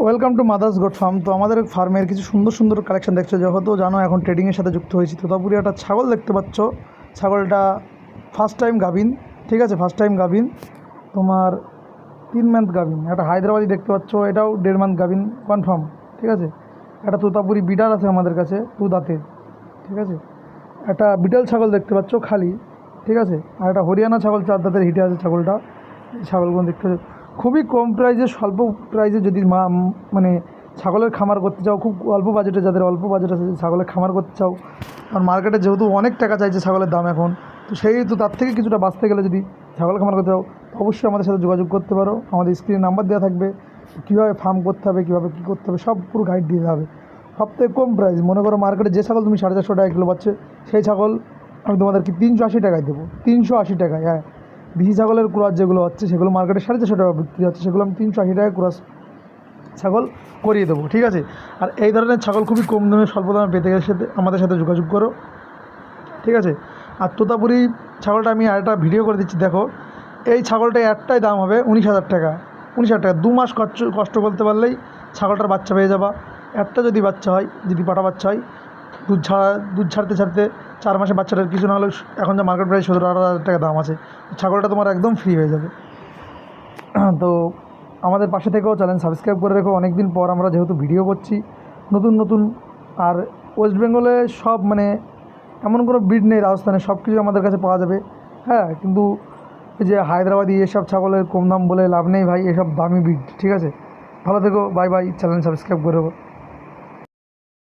Welcome to mother's goat farm. তো আমাদের ফার্মের কিছু সুন্দর সুন্দর কালেকশন দেখছো, যেহেতু জানো এখন ট্রেডিংয়ের সাথে যুক্ত হয়েছি। তোতাপুরি একটা ছাগল দেখতে পাচ্ছ, ছাগলটা ফার্স্ট টাইম গাভিন, ঠিক আছে, ফার্স্ট টাইম গাভিন, তোমার 3 মান্থ গাভিন। একটা হায়দ্রাবাদি দেখতে পাচ্ছ, এটাও 1.5 মান্থ গাভিন কনফার্ম, ঠিক আছে। একটা তোতাপুরি বিটার আছে আমাদের কাছে 2 দাঁতের, ঠিক আছে। একটা বিটল ছাগল দেখতে পাচ্ছ খালি, ঠিক আছে। আর একটা হরিয়ানা ছাগল 4 দাঁতের হিটে আছে ছাগলটা। এই ছাগলগুলো দেখতে পাচ্ছ খুবই কম প্রাইসে, স্বল্প প্রাইসে যদি মানে ছাগলের খামার করতে চাও, খুব অল্প বাজেটে, যাদের অল্প বাজেট আছে ছাগলের খামার করতে চাও, আর মার্কেটে যেহেতু অনেক টাকা চাইছে ছাগলের দাম এখন, তো সেই তো তার থেকে কিছুটা বাঁচতে গেলে যদি ছাগল খামার করতে চাও তো অবশ্যই আমাদের সাথে যোগাযোগ করতে পারো। আমাদের স্ক্রিনে নাম্বার দেওয়া থাকবে, কীভাবে ফার্ম করতে হবে, কীভাবে কী করতে হবে সব পুরো গাইড দিয়ে হবে। সবথেকে কম প্রাইস, মনে করো মার্কেটে যে ছাগল তুমি 450 টাকা কিলো পাচ্ছে, সেই ছাগল আমি তোমাদেরকে 380 টাকায় দেবো, 380 টাকায়। হ্যাঁ, দেশি ছাগলের ক্রস যেগুলো হচ্ছে সেগুলো মার্কেটে 450 টাকা বিক্রি হচ্ছে, সেগুলো আমি 380 টাকায় ক্রস ছাগল করিয়ে দেবো, ঠিক আছে। আর এই ধরনের ছাগল খুবই কম দামে স্বল্প দামে পেতে গেলে আমাদের সাথে যোগাযোগ করো, ঠিক আছে। আর তোতাপুরি ছাগলটা আমি আরেকটা ভিডিও করে দিচ্ছি, দেখো। এই ছাগলটা একটাই দাম হবে 19,000 টাকা, 19,000 টাকা। 2 মাস কষ্ট করতে পারলেই ছাগলটার বাচ্চা পেয়ে যাবা। একটা যদি বাচ্চা হয়, যদি পাটা বাচ্চা হয়, দুধ ছাড়তে ছাড়তে 4 মাসে বাচ্চাটার কিছু না হলেও এখন যা মার্কেট প্রাইস 17-18 হাজার টাকা দাম আছে, ছাগলটা তোমার একদম ফ্রি হয়ে যাবে। তো আমাদের পাশে থেকেও চ্যানেল সাবস্ক্রাইব করে রেখো। অনেক দিন পর আমরা যেহেতু ভিডিও করছি নতুন নতুন, আর ওয়েস্ট বেঙ্গলে সব মানে এমন কোনো ব্রিড নেই, রাজস্থানে সব কিছু আমাদের কাছে পাওয়া যাবে। হ্যাঁ, কিন্তু এই যে হায়দ্রাবাদি এসব ছাগলের কম দাম বলে লাভ নেই ভাই, এসব দামি ব্রিড, ঠিক আছে। ভালো থেকো, বাই বাই, চ্যানেল সাবস্ক্রাইব করে রেখো।